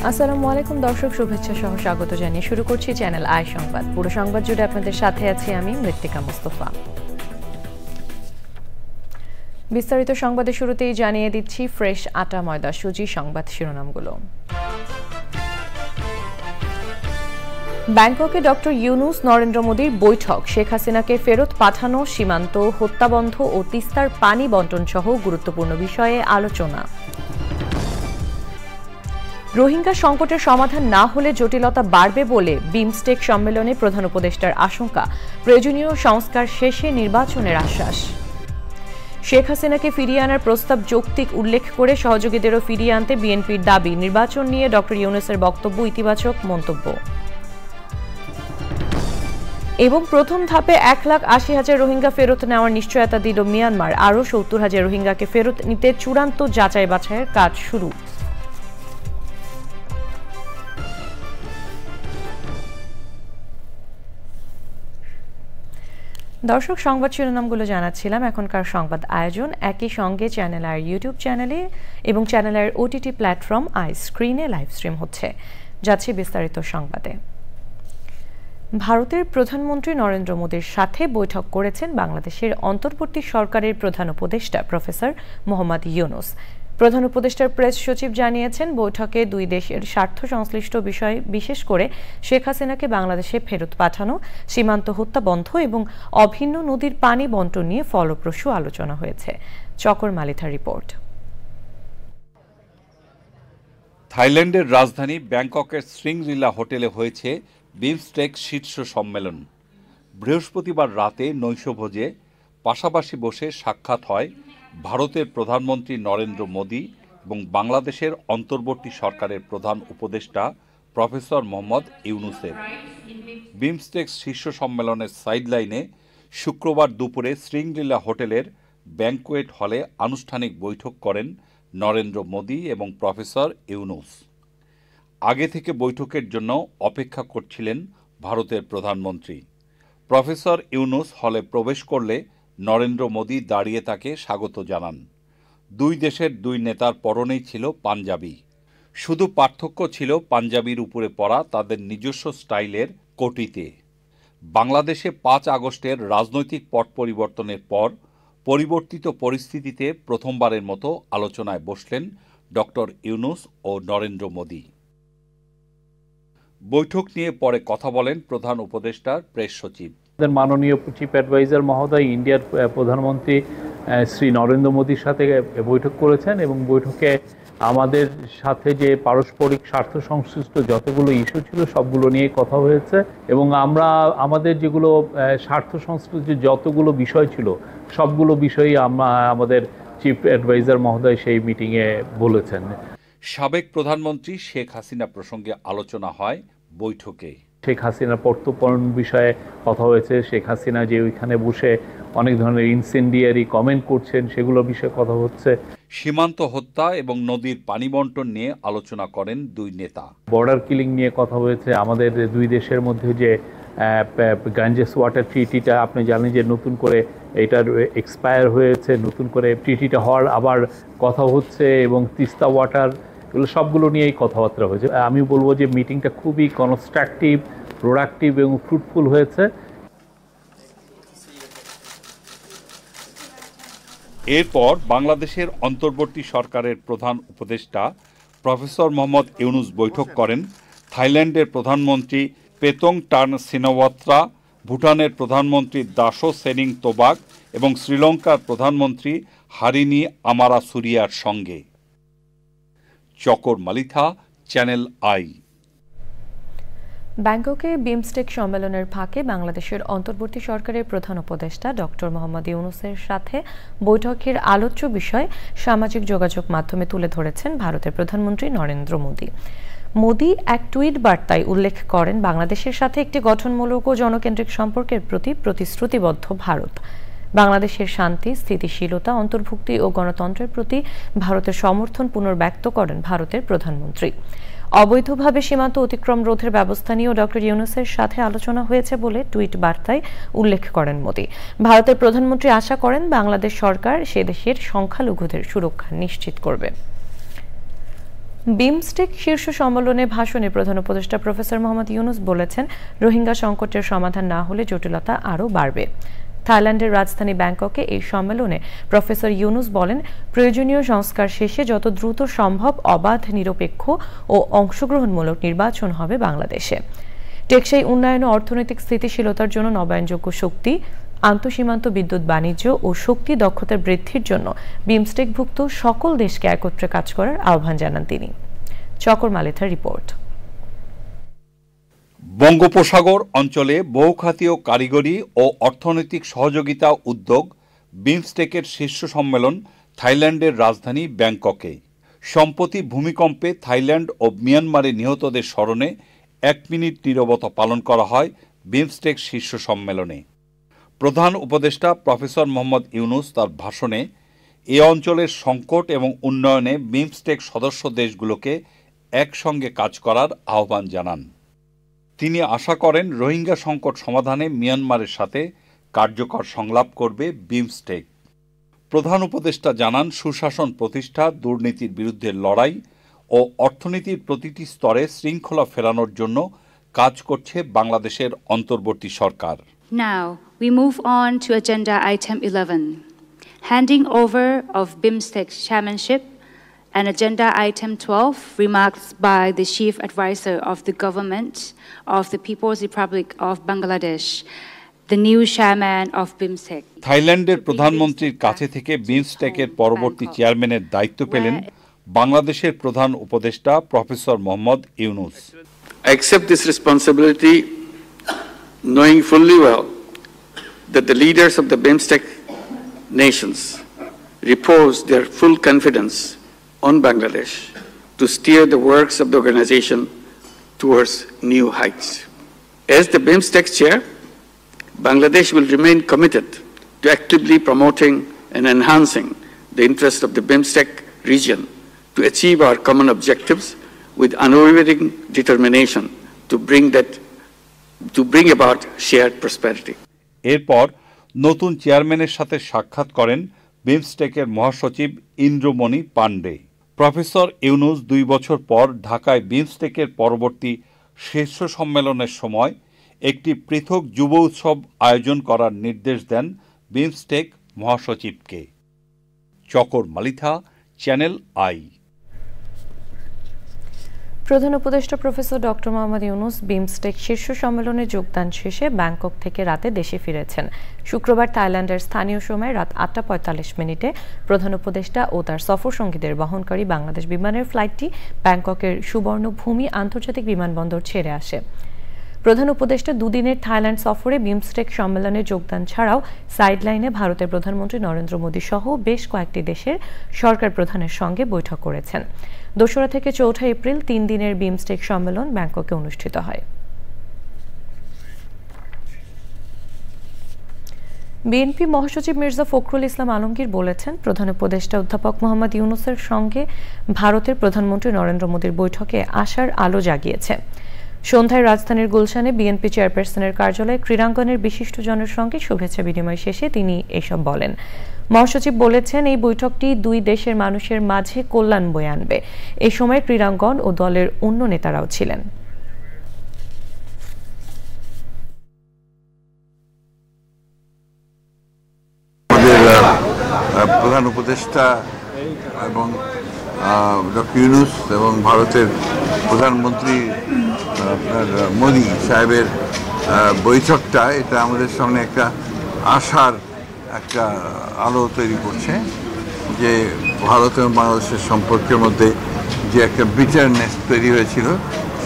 আসসালামু আলাইকুম দর্শক, শুভেচ্ছা সহ স্বাগত জানিয়ে শুরু করছি চ্যানেল আই সংবাদ। পুরো সংবাদ জুড়ে আপনাদের সাথে আছি আমি মৃত্তিকা মুস্তফা। বিস্তারিত সংবাদের শুরুতেই জানিয়ে দিচ্ছি ফ্রেশ আটা ময়দা সুজি সংবাদ শিরোনামগুলো। ব্যাংককে ডক্টর ইউনূস নরেন্দ্র মোদীর বৈঠক, শেখ হাসিনাকে ফেরত পাঠানো, সীমান্ত হত্যাবন্ধ ও তিস্তার পানি বন্টন সহ গুরুত্বপূর্ণ বিষয়ে আলোচনা। রোহিঙ্গা সংকটের সমাধান না হলে জটিলতা বাড়বে বলে বিমস্টেক সম্মেলনে প্রধান উপদেষ্টার আশঙ্কা, প্রয়োজনীয় সংস্কার শেষে নির্বাচনের আশ্বাস। শেখ হাসিনাকে ফিরিয়ে আনার প্রস্তাব যৌক্তিক উল্লেখ করে সহযোগীদেরও ফিরিয়ে আনতে বিএনপির দাবি, নির্বাচন নিয়ে ডক্টর ইউনূসের বক্তব্য ইতিবাচক মন্তব্য। এবং প্রথম ধাপে 1,80,000 রোহিঙ্গা ফেরত নেওয়ার নিশ্চয়তা দিল মিয়ানমার, আরও 70,000 রোহিঙ্গাকে ফেরত নিতে চূড়ান্ত যাচাই বাছাইয়ের কাজ শুরু। দর্শক, সংবাদ শিরোনামগুলো জানাচ্ছিলাম। এখনকার সংবাদ আয়োজন একই সঙ্গে চ্যানেল আর ইউটিউব চ্যানেলে এবং চ্যানেলের ওটিটি প্ল্যাটফর্ম আই স্ক্রিনে লাইভ স্ট্রিম হচ্ছে। যাচ্ছে বিস্তারিত সংবাদে। ভারতের প্রধানমন্ত্রী নরেন্দ্র মোদীর সাথে বৈঠক করেছেন বাংলাদেশের অন্তর্বর্তী সরকারের প্রধান উপদেষ্টা প্রফেসর মোহাম্মদ ইউনূস। প্রধান উপদেষ্টার প্রেস সচিব জানিয়েছেন, বৈঠকে দুই দেশের স্বার্থ সংশ্লিষ্ট বিষয়, বিশেষ করে শেখ হাসিনাকে বাংলাদেশে ফেরত পাঠানো, সীমান্ত হত্যা বন্ধ এবং অভিন্ন নদীর পানি বন্টন নিয়ে ফলপ্রসূ আলোচনা হয়েছে। চকর মালিথার রিপোর্ট। থাইল্যান্ডের রাজধানী ব্যাংককের শ্রিংরিলা হোটেলে হয়েছে বিমস্টেক শীর্ষ সম্মেলন। বৃহস্পতিবার রাতে নৈশভোজে পাশাপাশি বসে সাক্ষাৎ হয় ভারতের প্রধানমন্ত্রী নরেন্দ্র মোদী এবং বাংলাদেশের অন্তর্বর্তী সরকারের প্রধান উপদেষ্টা প্রফেসর মোহাম্মদ ইউনূসের। বিমস্টেক শীর্ষ সম্মেলনের সাইডলাইনে শুক্রবার দুপুরে শ্রিংরিলা হোটেলের ব্যাংকোয়েট হলে আনুষ্ঠানিক বৈঠক করেন নরেন্দ্র মোদী এবং প্রফেসর ইউনূস। আগে থেকে বৈঠকের জন্য অপেক্ষা করছিলেন ভারতের প্রধানমন্ত্রী। প্রফেসর ইউনূস হলে প্রবেশ করলে নরেন্দ্র মোদী দাঁড়িয়ে তাকে স্বাগত জানান। দুই দেশের দুই নেতার পরনেই ছিল পাঞ্জাবি। শুধু পার্থক্য ছিল পাঞ্জাবির উপরে পরা তাদের নিজস্ব স্টাইলের কোটিতে। বাংলাদেশে 5 আগস্টের রাজনৈতিক পট পরিবর্তনের পর পরিবর্তিত পরিস্থিতিতে প্রথমবারের মতো আলোচনায় বসলেন ডক্টর ইউনূস ও নরেন্দ্র মোদী। বৈঠক নিয়ে পরে কথা বলেন প্রধান উপদেষ্টার প্রেস সচিব। মাননীয় চিফ অ্যাডভাইজার মহোদয় ইন্ডিয়ার প্রধানমন্ত্রী শ্রী নরেন্দ্র মোদীর সাথে বৈঠক করেছেন এবং বৈঠকে আমাদের সাথে যে পারস্পরিক স্বার্থ সংশ্লিষ্ট যতগুলো ইস্যু ছিল সবগুলো নিয়ে কথা হয়েছে এবং আমরা আমাদের যেগুলো স্বার্থ সংশ্লিষ্ট যতগুলো বিষয় ছিল সবগুলো বিষয়ই আমাদের চিফ অ্যাডভাইজার মহোদয় সেই মিটিংয়ে বলেছেন। সাবেক প্রধানমন্ত্রী শেখ হাসিনা প্রসঙ্গে আলোচনা হয় বৈঠকে। শেখ হাসিনার প্রত্যর্পণ বিষয়ে কথা হয়েছে। শেখ হাসিনা যে ওইখানে বসে অনেক ধরনের ইনসেন্ডিয়ারি কমেন্ট করছেন সেগুলো বিষয়ে কথা হচ্ছে। সীমান্ত হত্যা এবং নদীর পানি বন্টন নিয়ে আলোচনা করেন দুই নেতা। বর্ডার কিলিং নিয়ে কথা হয়েছে। আমাদের দুই দেশের মধ্যে যে গাঞ্জেস ওয়াটার ট্রিটিটা আপনি জানেন যে নতুন করে এটার এক্সপায়ার হয়েছে, নতুন করে ট্রিটিটা হওয়ার আবার কথা হচ্ছে এবং তিস্তা ওয়াটার, এগুলো সবগুলো নিয়েই কথাবার্তা হয়েছে। আমি বলবো যে মিটিংটা খুবই কনস্ট্রাকটিভ, প্রোডাক্টিভ এবং ফ্রুটফুল হয়েছে। এরপর বাংলাদেশের অন্তর্বর্তী সরকারের প্রধান উপদেষ্টা প্রফেসর মোহাম্মদ ইউনূস বৈঠক করেন থাইল্যান্ডের প্রধানমন্ত্রী পেতং টার্ন সিনাওয়াত্রা, ভুটানের প্রধানমন্ত্রী দাশো সেনিং তোবাক এবং শ্রীলঙ্কার প্রধানমন্ত্রী হারিনি আমারাসুরিয়ার সঙ্গে। চকর মালিথা, চ্যানেল আই। ব্যাংককে বিমস্টেক সম্মেলনের ফাঁকে বাংলাদেশের অন্তর্বর্তী সরকারের প্রধান উপদেষ্টা ডক্টর মোহাম্মদ ইউনূসের সাথে বৈঠকের আলোচ্য বিষয় সামাজিক যোগাযোগ মাধ্যমে তুলে ধরেছেন ভারতের প্রধানমন্ত্রী নরেন্দ্র মোদী। মোদী এক টুইট বার্তায় উল্লেখ করেন, বাংলাদেশের সাথে একটি গঠনমূলক ও জনকেন্দ্রিক সম্পর্কের প্রতি প্রতিশ্রুতিবদ্ধ ভারত। বাংলাদেশের শান্তি, স্থিতিশীলতা, অন্তর্ভুক্তি ও গণতন্ত্রের প্রতি ভারতের সমর্থন পুনর্ব্যক্ত করেন ভারতের প্রধানমন্ত্রী। অবৈধভাবে সীমান্ত অতিক্রম রোধের ব্যবস্থা নিয়েও ডক্টর ইউনূসের সাথে আলোচনা হয়েছে বলে টুইট বার্তায় উল্লেখ করেন মোদী। ভারতের প্রধানমন্ত্রী আশা করেন বাংলাদেশ সরকার সে দেশের সংখ্যালঘুদের সুরক্ষা নিশ্চিত করবে। বিমস্টেক শীর্ষ সম্মেলনে ভাষণে প্রধান উপদেষ্টা প্রফেসর মোহাম্মদ ইউনুস বলেছেন, রোহিঙ্গা সংকটের সমাধান না হলে জটিলতা আরও বাড়বে। থাইল্যান্ডের রাজধানী ব্যাংককে এই সম্মেলনে প্রফেসর ইউনুস বলেন, প্রয়োজনীয় সংস্কার শেষে যত দ্রুত সম্ভব অবাধ, নিরপেক্ষ ও অংশগ্রহণমূলক নির্বাচন হবে বাংলাদেশে। টেকসই উন্নয়ন ও অর্থনৈতিক স্থিতিশীলতার জন্য নবায়নযোগ্য শক্তি, আন্তঃসীমান্ত বিদ্যুৎ বাণিজ্য ও শক্তি দক্ষতা বৃদ্ধির জন্য বিমস্টেকভুক্ত সকল দেশকে একত্রে কাজ করার আহ্বান জানান তিনি। চকর মালিথার রিপোর্ট। বঙ্গোপসাগর অঞ্চলে বহুখাতীয় কারিগরি ও অর্থনৈতিক সহযোগিতা উদ্যোগ বিমস্টেকের শীর্ষ সম্মেলন থাইল্যান্ডের রাজধানী ব্যাংককে। সম্প্রতি ভূমিকম্পে থাইল্যান্ড ও মিয়ানমারে নিহতদের স্মরণে 1 মিনিট নীরবতা পালন করা হয় বিমস্টেক শীর্ষ সম্মেলনে। প্রধান উপদেষ্টা প্রফেসর মোহাম্মদ ইউনুস তার ভাষণে এ অঞ্চলের সংকট এবং উন্নয়নে বিমস্টেক সদস্য দেশগুলোকে একসঙ্গে কাজ করার আহ্বান জানান। তিনি আশা করেন, রোহিঙ্গা সংকট সমাধানে মিয়ানমারের সাথে কার্যকর সংলাপ করবে বিমস্টেক। প্রধান উপদেষ্টা জানান, সুশাসন প্রতিষ্ঠা, দুর্নীতির বিরুদ্ধে লড়াই ও অর্থনীতির প্রতিটি স্তরে শৃঙ্খলা ফেরানোর জন্য কাজ করছে বাংলাদেশের অন্তর্বর্তী সরকার। Now we move on to agenda item 11, handing over of BIMSTEC chairmanship, and agenda item 12, remarks by the Chief Advisor of the Government of the People's Republic of Bangladesh, the new chairman of BIMSTEC. থাইল্যান্ডের প্রধানমন্ত্রীর কাছে থেকে বিমস্টেকের পরবর্তী চেয়ারম্যানের দায়িত্ব পেলেন বাংলাদেশের প্রধান উপদেষ্টা professor Mohammad Yunus. I accept this responsibility knowing fully well that the leaders of the BIMSTEC nations repose their full confidence on Bangladesh to steer the works of the organization towards new heights. As the BIMSTEC chair, Bangladesh will remain committed to actively promoting and enhancing the interests of the BIMSTEC region to achieve our common objectives with unwavering determination to bring about shared prosperity. এরপর নতুন চেয়ারম্যানের সাথে সাক্ষাৎ করেন বিমস্টেকের মহাসচিব Indramani Pandey. Professor Yunus 2 বছর পর ঢাকায় বিমস্টেকের পরবর্তী শীর্ষ সম্মেলনের সময় একটি পৃথক যুব উৎসব আয়োজন করার নির্দেশ দেন বিমস্টেক মহাসচিবকে। Chakor Malitha, channel I. প্রধান উপদেষ্টা professor doctor Mohammad Yunus BIMSTEC শীর্ষ সম্মেলনে যোগদান শেষে ব্যাংকক থেকে রাতে দেশে ফিরেছেন। শুক্রবার থাইল্যান্ডের স্থানীয় সময় রাত 8:45 প্রধান উপদেষ্টা ও তার সফর সঙ্গীদের বহনকারী বাংলাদেশ বিমানের ফ্লাইটটি ব্যাংককের সুবর্ণভূমি আন্তর্জাতিক বিমানবন্দর ছেড়ে আসে। প্রধান উপদেষ্টা 2 দিনের থাইল্যান্ড সফরে বিমস্টেক সম্মেলনে যোগদান ছাড়াও সাইডলাইনে ভারতের প্রধানমন্ত্রী নরেন্দ্র মোদী সহ বেশ কয়েকটি দেশের সরকার প্রধানের সঙ্গে বৈঠক করেছেন। 2 থেকে 4 এপ্রিল 3 দিনের বিমস্টেক সম্মেলন ব্যাংককে অনুষ্ঠিত হয়। বিএনপি মহাসচিব মির্জা ফখরুল ইসলাম আলমগীর বলেছেন, প্রধান উপদেষ্টা অধ্যাপক মোহাম্মদ ইউনুসের সঙ্গে ভারতের প্রধানমন্ত্রী নরেন্দ্র মোদীর বৈঠকে আশার আলো জাগিয়েছে। সন্ধ্যায় রাজধানীর গুলশানে বিএনপি চেয়ারপারসনের কার্যালয়ে ক্রীড়াঙ্গনের বিশিষ্টজনের সঙ্গে শুভেচ্ছা বিনিময় শেষে তিনি এসব বলেন। মহাসচিব বলেছেন, এই বৈঠকটি 2 দেশের মানুষের মাঝে কল্যাণ বয়ে আনবে। এই সময় ক্রীড়াঙ্গন ও দলের অন্য নেতারাও ছিলেন। প্রধান উপদেষ্টা এবং ডক্টর ইউনুস এবং ভারতের প্রধানমন্ত্রী আপনার মোদী সাহেবের বৈঠকটা, এটা আমাদের সামনে একটা আশার একটা আলো তৈরি করছে যে ভারত এবং বাংলাদেশের সম্পর্কের মধ্যে যে একটা বিটারনেস তৈরি হয়েছিল,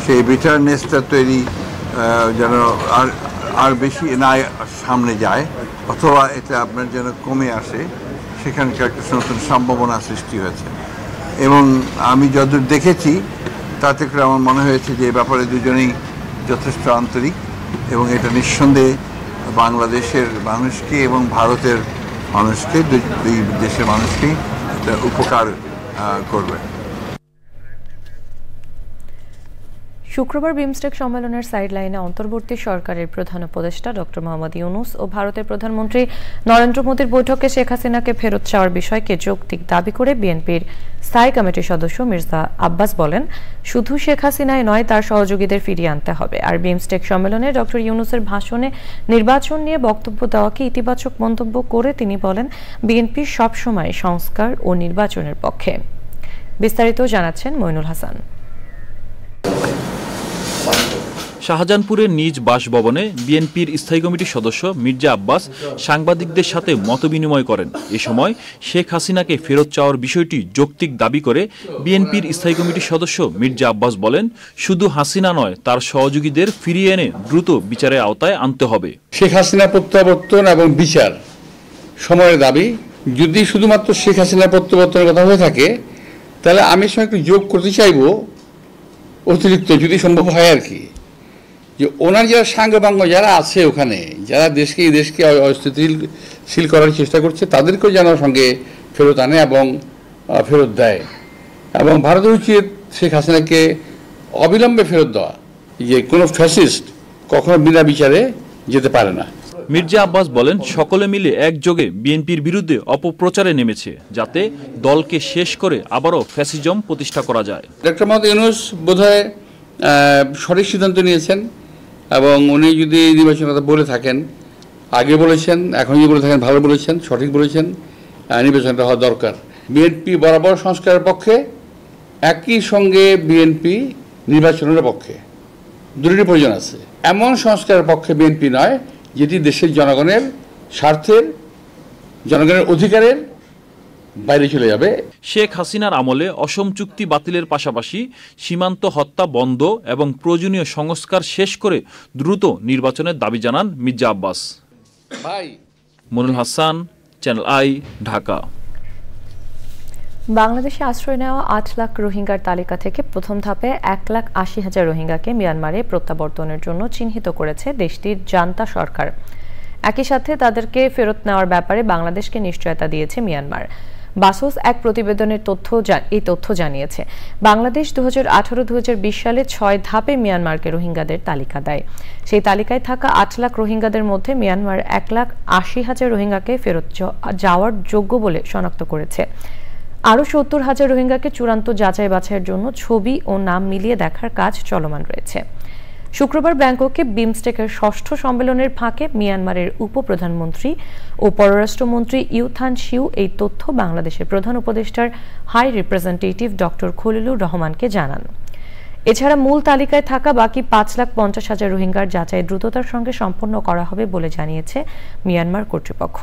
সেই বিটারনেসটা তৈরি যেন আর বেশি না সামনে যায়, অথবা এটা আপনার যেন কমে আসে, সেখানকার একটা নতুন সম্ভাবনা সৃষ্টি হয়েছে। এবং আমি যতদূর দেখেছি তাতে করে আমার মনে হয়েছে যে এ ব্যাপারে দুজনেই যথেষ্ট আন্তরিক, এবং এটা নিঃসন্দেহে বাংলাদেশের মানুষকে এবং ভারতের মানুষকে, দুই দেশের মানুষকেই এটা উপকার করবে। শুক্রবার বিমস্টেক সম্মেলনের সাইডলাইনে অন্তর্বর্তী সরকারের প্রধান উপদেষ্টা ডক্টর মোহাম্মদ ইউনূস ও ভারতের প্রধানমন্ত্রী নরেন্দ্র মোদীর বৈঠকে শেখ হাসিনাকে ফেরত চাওয়ার বিষয়কে যৌক্তিক দাবি করে বিএনপির স্থায়ী কমিটির সদস্য মির্জা আব্বাস বলেন, শুধু শেখ হাসিনাই নয়, তার সহযোগীদের ফিরিয়ে আনতে হবে। আর বিমস্টেক সম্মেলনে ডক্টর ইউনূসের ভাষণে নির্বাচন নিয়ে বক্তব্য দেওয়াকে ইতিবাচক মন্তব্য করে তিনি বলেন, বিএনপি সবসময় সংস্কার ও নির্বাচনের পক্ষে। বিস্তারিত জানাচ্ছেন মইনুল হাসান। শাহজাহানপুরের নিজ বাসভবনে বিএনপির স্থায়ী কমিটির সদস্য মির্জা আব্বাস সাংবাদিকদের সাথে মতবিনিময় করেন। এ সময় শেখ হাসিনাকে ফেরত চাওয়ার বিষয়টি যৌক্তিক দাবি করে বিএনপির স্থায়ী কমিটির সদস্য মির্জা আব্বাস বলেন, শুধু হাসিনা নয়, তার সহযোগীদের ফিরিয়ে এনে দ্রুত বিচারের আওতায় আনতে হবে। শেখ হাসিনা প্রত্যাবর্তন এবং বিচার সময়ের দাবি। যদি শুধুমাত্র শেখ হাসিনা প্রত্যাবর্তনের কথা হয়ে থাকে, তাহলে আমি সঙ্গে একটু যোগ করতে চাইব অতিরিক্ত, যদি সম্ভব হয় আর কি, যে ওনার যারা সাঙ্গপাঙ্গ যারা আছে ওখানে, যারা এই দেশকে অস্থিতিশীল করার চেষ্টা করছে, তাদেরকেও যেন সঙ্গে ফেরত আনে এবং ফেরত দেয়। এবং ভারতের উচিত শেখ হাসিনাকে অবিলম্বে ফেরত দেওয়া, যে কোনো ফ্যাসিস্ট কখনো বিনা বিচারে যেতে পারে না। মির্জা আব্বাস বলেন, সকলে মিলে একযোগে বিএনপির বিরুদ্ধে অপপ্রচারে নেমেছে, যাতে দলকে শেষ করে আবারও ফ্যাসিজম প্রতিষ্ঠা করা যায়। ডক্টর মোহাম্মদ ইউনূস বোধহয় সঠিক সিদ্ধান্ত নিয়েছেন, এবং উনি যদি নির্বাচনের কথা বলে থাকেন, আগে বলেছেন, এখন যদি বলে থাকেন, ভালো বলেছেন, সঠিক বলেছেন, নির্বাচনটা হওয়া দরকার। বিএনপি বরাবর সংস্কারের পক্ষে, একই সঙ্গে বিএনপি নির্বাচনের পক্ষে, দুটোরই প্রয়োজন আছে। এমন সংস্কারের পক্ষে বিএনপি নয় যেটি দেশের জনগণের স্বার্থের, জনগণের অধিকারের বাইরে চলে যাবে। শেখ হাসিনার আমলে অসম চুক্তি বাতিলের পাশাপাশি সীমান্ত হত্যা বন্ধ এবং প্রয়োজনীয় সংস্কার শেষ করে দ্রুত নির্বাচনের দাবি জানান মির্জা আব্বাস। Monirul Hasan, channel I, Dhaka. বাংলাদেশে আশ্রয় নেওয়া ৮ লাখ রোহিঙ্গার তালিকা থেকে প্রথম ধাপে ১,৮০,০০০ রোহিঙ্গাকে মিয়ানমারে প্রত্যাবর্তনের জন্য চিহ্নিত করেছে দেশটির জান্তা সরকার। একই সাথে তাদেরকে ফেরত নেওয়ার ব্যাপারে বাংলাদেশকে নিশ্চয়তা দিয়েছে মিয়ানমার। বাসোস এক প্রতিবেদনের এই তথ্য জানিয়েছে। বাংলাদেশ 2018-2020 সালে 6 ধাপে মিয়ানমারকে রোহিঙ্গাদের তালিকা দেয়। সেই তালিকায় থাকা ৮ লাখ রোহিঙ্গাদের মধ্যে মিয়ানমার ১,৮০,০০০ রোহিঙ্গাকে ফেরত যাওয়ার যোগ্য বলে শনাক্ত করেছে। আরও ৭০,০০০ রোহিঙ্গাকে চূড়ান্ত যাচাই বাছাইয়ের জন্য ছবি ও নাম মিলিয়ে দেখার কাজ চলমান রয়েছে। শুক্রবার ব্যাংককে বিমস্টেকের ৬ষ্ঠ সম্মেলনের ফাঁকে মিয়ানমারের উপপ্রধানমন্ত্রী ও পররাষ্ট্রমন্ত্রী ইউ থান শিউ এই তথ্য বাংলাদেশের প্রধান উপদেষ্টার হাই রিপ্রেজেন্টেটিভ ডক্টর খলিলুর রহমানকে জানান। এছাড়া মূল তালিকায় থাকা বাকি ৫,৫০,০০০ রোহিঙ্গার যাচাই দ্রুততার সঙ্গে সম্পন্ন করা হবে বলে জানিয়েছে মিয়ানমার কর্তৃপক্ষ।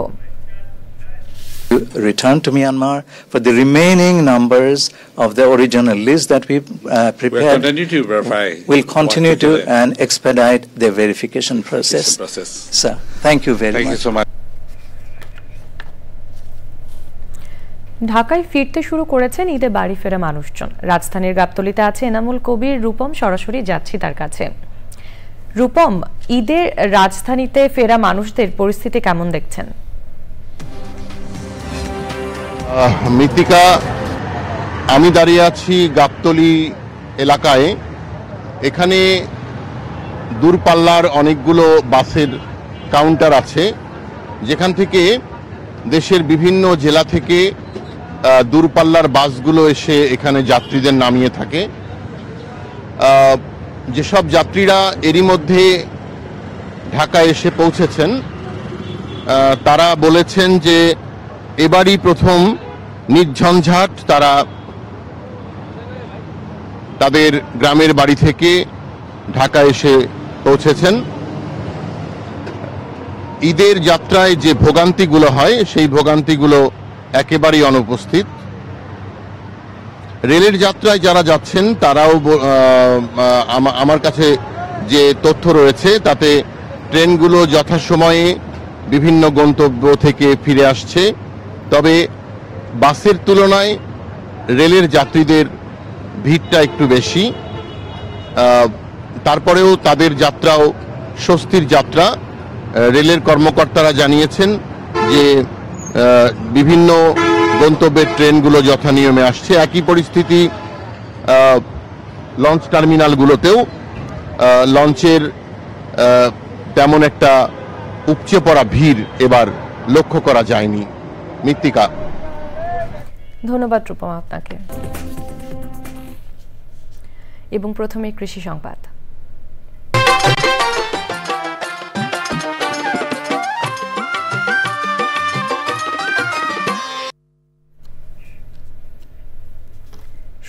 Return to Myanmar for the remaining numbers of the original list that we prepared. We'll continue to and expedite the verification process. Sir, thank you very much. Thank you so much. ঢাকায় ফিরতে শুরু করেছেন ঈদে বাড়ি ফেরা মানুষজন। রাজধানীর গাবতলীতে আছে এনামুল কবির। রূপম, সরাসরি যাচ্ছি তার কাছে। রূপম, ঈদের রাজধানীতে ফেরা মানুষদের পরিস্থিতি কেমন দেখছেন? মৃত্তিকা, আমি দাঁড়িয়ে আছি গাবতলী এলাকায়। এখানে দূরপাল্লার অনেকগুলো বাসের কাউন্টার আছে, যেখান থেকে দেশের বিভিন্ন জেলা থেকে দূরপাল্লার বাসগুলো এসে এখানে যাত্রীদের নামিয়ে থাকে। যেসব যাত্রীরা এরই মধ্যে ঢাকায় এসে পৌঁছেছেন, তারা বলেছেন যে এবারই প্রথম নির্ঝঞ্ঝাট তারা তাদের গ্রামের বাড়ি থেকে ঢাকা এসে পৌঁছেছেন। ঈদের যাত্রায় যে ভোগান্তিগুলো হয়, সেই ভোগান্তিগুলো একেবারেই অনুপস্থিত। রেলের যাত্রায় যারা যাচ্ছেন তারাও, আমার কাছে যে তথ্য রয়েছে তাতে ট্রেনগুলো যথাসময়ে বিভিন্ন গন্তব্য থেকে ফিরে আসছে। তবে বাসের তুলনায় রেলের যাত্রীদের ভিড়টা একটু বেশি। তারপরেও তাদের যাত্রাও স্বস্তির যাত্রা। রেলের কর্মকর্তারা জানিয়েছেন যে বিভিন্ন গন্তব্যের ট্রেনগুলো যথানিয়মে আসছে। একই পরিস্থিতি লঞ্চ টার্মিনালগুলোতেও। লঞ্চের তেমন একটা উপচে পড়া ভিড় এবার লক্ষ্য করা যায়নি। মৃত্তিকা। ধন্যবাদ রূপম আপনাকে। এবং প্রথমে কৃষি সংবাদ।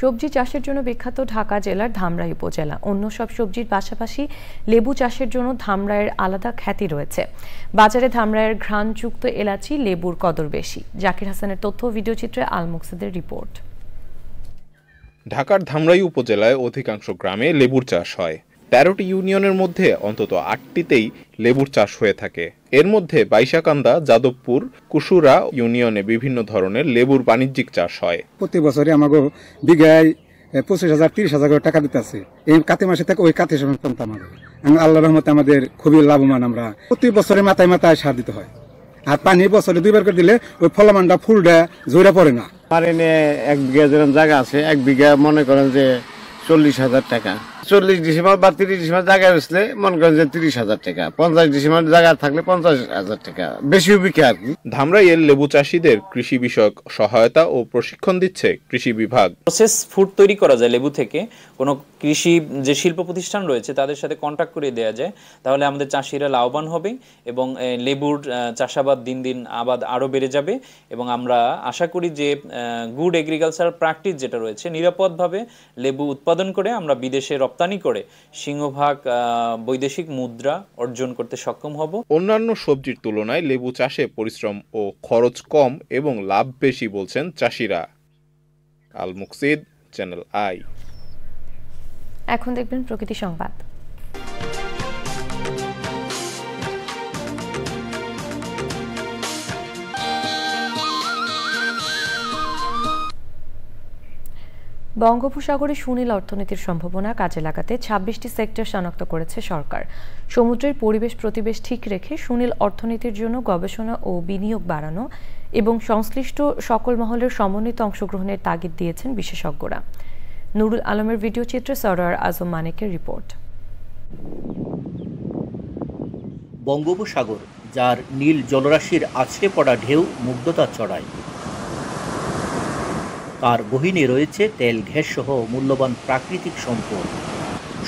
সবজি চাষের জন্য বিখ্যাত ঢাকা জেলার ধামরাই উপজেলা। অন্য সব সবজির পাশাপাশি লেবু চাষের জন্য ধামরাইয়ের আলাদা খ্যাতি রয়েছে। বাজারে ধামরাইয়ের ঘ্রাণযুক্ত এলাচি লেবুর কদর বেশি। জাকির হাসানের তথ্য, ভিডিওচিত্রে আল মুকসিদের রিপোর্ট। ঢাকার ধামরাই উপজেলায় অধিকাংশ গ্রামে লেবুর চাষ হয়। 13টি ইউনিয়নের মধ্যে অন্তত 8টিতেই লেবুর চাষ হয়ে থাকে। এর মধ্যে বাইশাকান্দা, যাদবপুর, কুশুরা ইউনিয়নে বিভিন্ন ধরনের লেবুর বাণিজ্যিক চাষ হয়। প্রতি বছরে আমাকে বিঘায় 25,000 30,000 করে টাকা দিতে আছে। এই কাতি মাসে থেকে ওই কাতি সময় পর্যন্ত আমাদের আল্লাহর রহমতে আমাদের খুবই লাভবান। আমরা প্রতি বছরে মাথায় মাথায় সার দিতে হয়, আর পানি বছরে 2বার করে দিলে ওই ফলমানটা ফুলটা ঝরে পড়ে না। আর এনে 1 বিঘা যেরকম জায়গা আছে, 1 বিঘা মনে করেন যে 40,000 টাকা। 40 ডিসেম্বর বা 30 ডিসেম্বর জায়গা বেচলে মনে করেন যে 30,000 টাকা। 50 ডিসেম্বর জায়গা থাকলে 50,000 টাকা, বেশি বিকে আর কি। ধামরাইয়ের লেবু চাষীদের কৃষি বিষয়ক সহায়তা ও প্রশিক্ষণ দিচ্ছে কৃষি বিভাগ। প্রসেস ফুড তৈরি করা যায় লেবু থেকে। কোনো কৃষি যে শিল্প প্রতিষ্ঠান রয়েছে তাদের সাথে কন্ট্যাক্ট করে দেওয়া যায়, তাহলে আমাদের চাষিরা লাভবান হবে এবং লেবুর চাষাবাদ দিন দিন আবাদ আরও বেড়ে যাবে। এবং আমরা আশা করি যে গুড এগ্রিকালচার প্র্যাকটিস যেটা রয়েছে, নিরাপদভাবে লেবু উৎপাদন করে আমরা বিদেশে রপ্তানি করে সিংহভাগ বৈদেশিক মুদ্রা অর্জন করতে সক্ষম হব। অন্যান্য সবজির তুলনায় লেবু চাষে পরিশ্রম ও খরচ কম এবং লাভ বেশি বলছেন চাষিরা। আল মুকসিদ, চ্যানেল আই। এখন দেখবেন প্রকৃতি সংবাদ। বঙ্গোপসাগরে সুনীল অর্থনীতির সম্ভাবনা কাজে লাগাতে 26টি সেক্টর শনাক্ত করেছে সরকার। সমুদ্রের পরিবেশ প্রতিবেশ ঠিক রেখে সুনীল অর্থনীতির জন্য গবেষণা ও বিনিয়োগ বাড়ানো এবং সংশ্লিষ্ট সকল মহলের সমন্বিত অংশগ্রহণের তাগিদ দিয়েছেন বিশেষজ্ঞরা। নুরুল আলমের ভিডিও চিত্রে সরোয়ার আজম মানিকের রিপোর্ট। বঙ্গোপসাগর, যার নীল জলরাশির আছড়ে পড়া ঢেউ মুগ্ধতা ছড়ায়, তার গহীনে রয়েছে তেল, গ্যাস সহ মূল্যবান প্রাকৃতিক সম্পদ।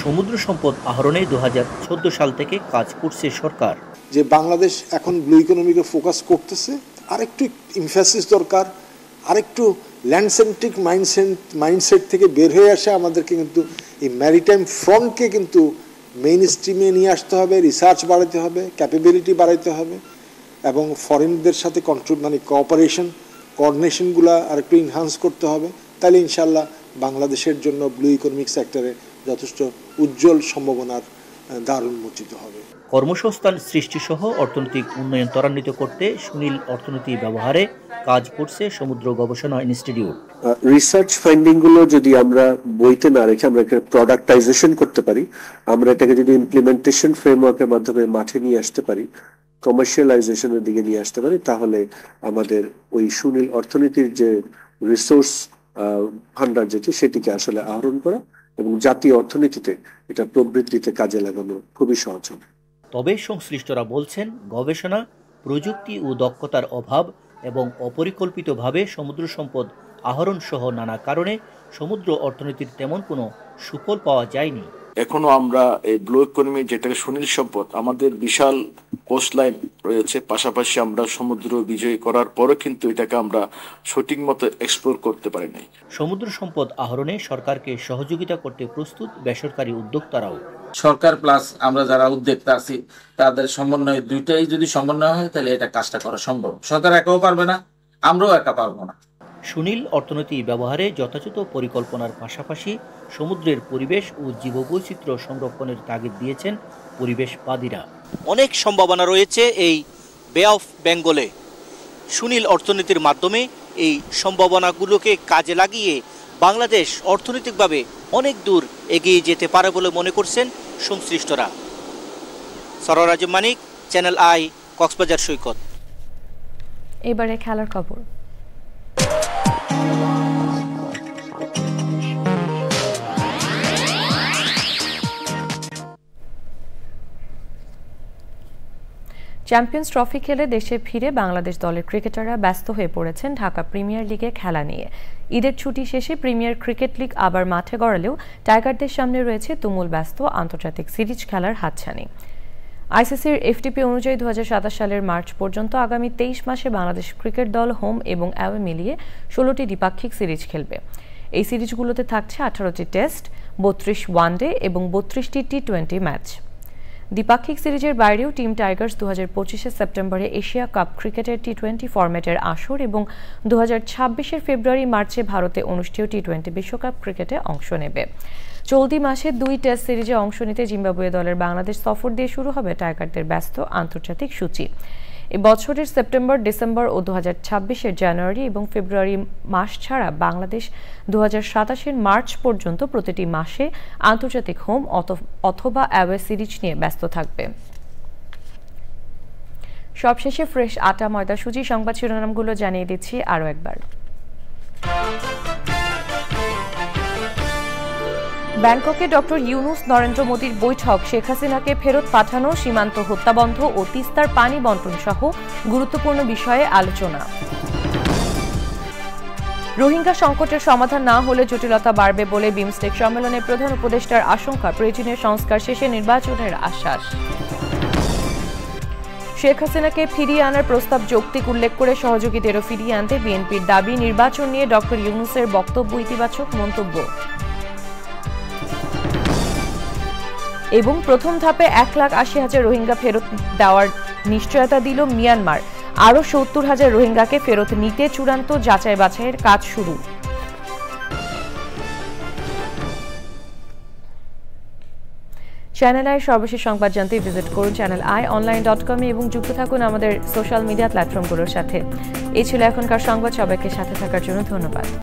সমুদ্র সম্পদ আহরণে 2014 সাল থেকে কাজ করছে সরকার। যে বাংলাদেশ এখন ব্লু ইকোনমিকে ফোকাস করতেছে, আরেকটু এমফাসিস দরকার, আরেকটু ল্যান্ডসেন্ট্রিক মাইন্ডসেট থেকে বের হয়ে আসে আমাদেরকে কিন্তু এই ম্যারিটাইম ফ্রন্টকে কিন্তু মেইন স্ট্রিমে নিয়ে আসতে হবে, রিসার্চ বাড়াতে হবে, ক্যাপাবিলিটি বাড়াইতে হবে এবং ফরেনদের সাথে কোঅর্ডিনেশনগুলো আর একটু ইনহান্স করতে হবে। তাহলে ইনশাল্লাহ বাংলাদেশের জন্য ব্লু ইকোনমিক সেক্টরে যথেষ্ট উজ্জ্বল সম্ভাবনার দ্বার উন্মোচিত হবে। কর্মসংস্থান সৃষ্টিসহ অর্থনৈতিক উন্নয়ন ত্বরান্বিত করতে সুনীল অর্থনীতি ব্যবহারে কাজ করছে সমুদ্র গবেষণা ইনস্টিটিউট। রিসার্চ ফাইন্ডিং গুলো যদি আমরা বইতে না রেখে আমরা একটা প্রোডাক্টাইজেশন করতে পারি, আমরা এটাকে যদি ইমপ্লিমেন্টেশন ফ্রেমওয়ার্কের মাধ্যমে মাঠে নিয়ে আসতে পারি, কমার্শিয়ালাইজেশনের দিকে নিয়ে আসতে পারি, তাহলে আমাদের ওই সুনীল অর্থনীতির যে রিসোর্স ভান্ডার যেটি, সেটিকে আসলে আহরণ করা এবং জাতীয় অর্থনীতিতে এটা প্রবৃদ্ধিতে কাজে লাগানো খুবই সহজ হবে। তবে সংশ্লিষ্টরা বলছেন, গবেষণা, প্রযুক্তি ও দক্ষতার অভাব এবং অপরিকল্পিতভাবে সমুদ্র সম্পদ আহরণ সহ নানা কারণে সমুদ্র অর্থনীতির তেমন কোনো সুফল পাওয়া যায়নি। এখনো আমরা এই ব্লু ইকোনমি, যেটাকে সুনীল সম্পদ, আমাদের বিশাল কোস্ট লাইন রয়েছে, পাশাপাশি আমরা সমুদ্র বিজয় করার পরে কিন্তু এটাকে আমরা সঠিক মতো এক্সপ্লোর করতে পারি নাই। সমুদ্র সম্পদ আহরণে সরকারকে সহযোগিতা করতে প্রস্তুত বেসরকারি উদ্যোক্তারাও। সরকার প্লাস আমরা যারা উদ্যোক্তা আছি তাদের সমন্বয়, দুইটাই যদি সমন্বয় হয় তাহলে এটা কাজটা করা সম্ভব। সরকার একাও পারবে না, আমরাও একা পারবো না। সুনীল অর্থনীতি ব্যবহারে যথাযথ পরিকল্পনার পাশাপাশি সমুদ্রের পরিবেশ ও জীববৈচিত্র্য সংরক্ষণের তাগিদ দিয়েছেন পরিবেশবাদীরা। অনেক সম্ভাবনা রয়েছে এই বে অফ বেঙ্গলে। সুনীল অর্থনীতির মাধ্যমে এই সম্ভাবনাগুলোকে কাজে লাগিয়ে বাংলাদেশ অর্থনৈতিকভাবে অনেক দূর এগিয়ে যেতে পারে বলে মনে করছেন সংশ্লিষ্টরা। সরোয়ার আজম মানিক, চ্যানেল আই, কক্সবাজার সৈকত। এবারে খেলার খবর। চ্যাম্পিয়ন্স ট্রফি খেলে দেশে ফিরে বাংলাদেশ দলের ক্রিকেটাররা ব্যস্ত হয়ে পড়েছেন ঢাকা প্রিমিয়ার লিগে খেলা নিয়ে। ঈদের ছুটি শেষে প্রিমিয়ার ক্রিকেট লিগ আবার মাঠে গড়ালেও টাইগারদের সামনে রয়েছে তুমুল ব্যস্ত আন্তর্জাতিক সিরিজ খেলার হাতছানি। আইসিসির এফটিপি অনুযায়ী 2027 সালের মার্চ পর্যন্ত আগামী 23 মাসে বাংলাদেশ ক্রিকেট দল হোম এবং অ্যাওয়ে মিলিয়ে 16টি দ্বিপাক্ষিক সিরিজ খেলবে। এই সিরিজগুলোতে থাকছে 18টি টেস্ট, 32 ওয়ানডে এবং 32টি টি-20 ম্যাচ। দ্বিপাক্ষিক সিরিজের বাইরেও টিম টাইগার্স 2025 সেপ্টেম্বরে এশিয়া কাপ ক্রিকেটের টি-20 ফরম্যাটের আসর এবং 2026 ফেব্রুয়ারি মার্চে ভারতে অনুষ্ঠেয় টি-20 বিশ্বকাপ ক্রিকেটে অংশ নেবে। চলতি মাসে 2 টেস্ট সিরিজে অংশ নিতে জিম্বাবুয়ে দলের বাংলাদেশ সফর দিয়ে শুরু হবে টাইগারদের ব্যস্ত আন্তর্জাতিক সূচি। এই বছরের সেপ্টেম্বর, ডিসেম্বর ও 2026 জানুয়ারি এবং ফেব্রুয়ারি মাস ছাড়া বাংলাদেশ 2027 মার্চ পর্যন্ত প্রতিটি মাসে আন্তর্জাতিক হোম অথবা অ্যাওয়ে সিরিজ নিয়ে ব্যস্ত থাকবে। সবশেষে ফ্রেশ আটা ময়দা সুজি সংবাদ শিরোনামগুলো জানিয়ে দিচ্ছি আরও একবার। ব্যাংককে ডক্টর ইউনুস নরেন্দ্র মোদীর বৈঠক, শেখ হাসিনাকে ফেরত পাঠানো, সীমান্ত হত্যাবন্ধ ও তিস্তার পানি বন্টন সহ গুরুত্বপূর্ণ বিষয়ে আলোচনা। রোহিঙ্গা সংকটের সমাধান না হলে জটিলতা বাড়বে বলে বিমস্টেক সম্মেলনে প্রধান উপদেষ্টার আশঙ্কা, প্রয়োজনীয় সংস্কার শেষে নির্বাচনের আশ্বাস। শেখ হাসিনাকে ফিরিয়ে আনার প্রস্তাব যৌক্তিক উল্লেখ করে সহযোগীদেরও ফিরিয়ে আনতে বিএনপির দাবি, নির্বাচন নিয়ে ডক্টর ইউনুসের বক্তব্য ইতিবাচক মন্তব্য। এবং প্রথম ধাপে 1,80,000 রোহিঙ্গা ফেরত দেওয়ার নিশ্চয়তা দিল মিয়ানমার, আরও 70,000 রোহিঙ্গাকে ফেরত নিতে চূড়ান্ত যাচাই বাছাইয়ের কাজ শুরু। চ্যানেল আইয়ের সর্বশেষ সংবাদ জানতে ভিজিট করুন channelionline.com এবং যুক্ত থাকুন আমাদের সোশ্যাল মিডিয়া প্ল্যাটফর্মগুলোর সাথে। এই ছিল এখনকার সংবাদ, সবাইকে সাথে থাকার জন্য ধন্যবাদ।